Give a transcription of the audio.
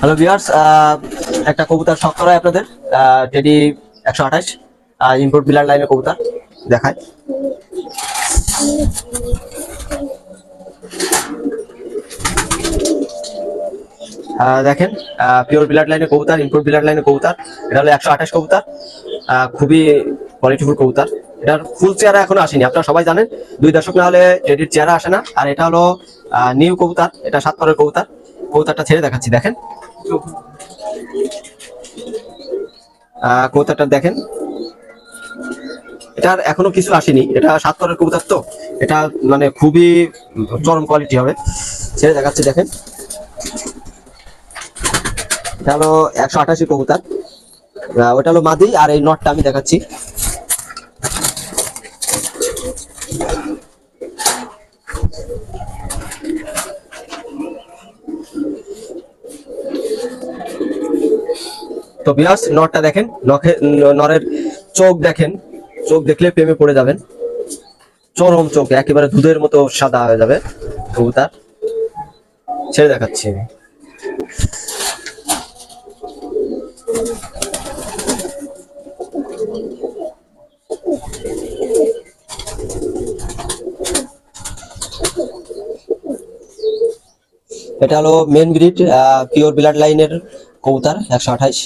Hello viewers, একটা কবুতর শখ করা হয় আপনাদের। টেডি 128 ইম্পোর্ট বিলার লাইনের কবুতর দেখায়। দেখেন, পিওর বিলার লাইনের কবুতর, ইম্পোর্ট বিলার লাইনের কবুতর। এটা হলো 128 কবুতর, খুবই কোয়ালিটিফুল কবুতর। এটার ফুল চেহারা এখনো আসেনি, আপনারা সবাই জানেন 2 দশক না হলে টেডির চেহারা আসে না। আর এটা হলো নিউ কবুতর, এটা 7 পরের কবুতর। কবুতরটা ছেড়ে দেখাচ্ছি, দেখেন কবুতরটা দেখেন। এটার এখনো কিছু আসেনি, এটা 7 পরের কবুতর, তো এটা মানে খুবই চরম কোয়ালিটি হবে। ছেড়ে দেখাচ্ছি, দেখেন এটা হলো 188 কবুতর, ওটা হলো মাদি। আর এই নটটা আমি দেখাচ্ছি। তো ভিউয়ার্স, নটটা দেখেন, নরের চোখ দেখেন, চোখ দেখলে প্রেমে পড়ে যাবেন। চরম চোখ, একেবারে দুধের মতো সাদা হয়ে যাবে কবুতর। ছেড়ে দেখাচ্ছি। এটা হলো মেন ব্রিড পিওর ব্লাড লাইনের কবুতর 128।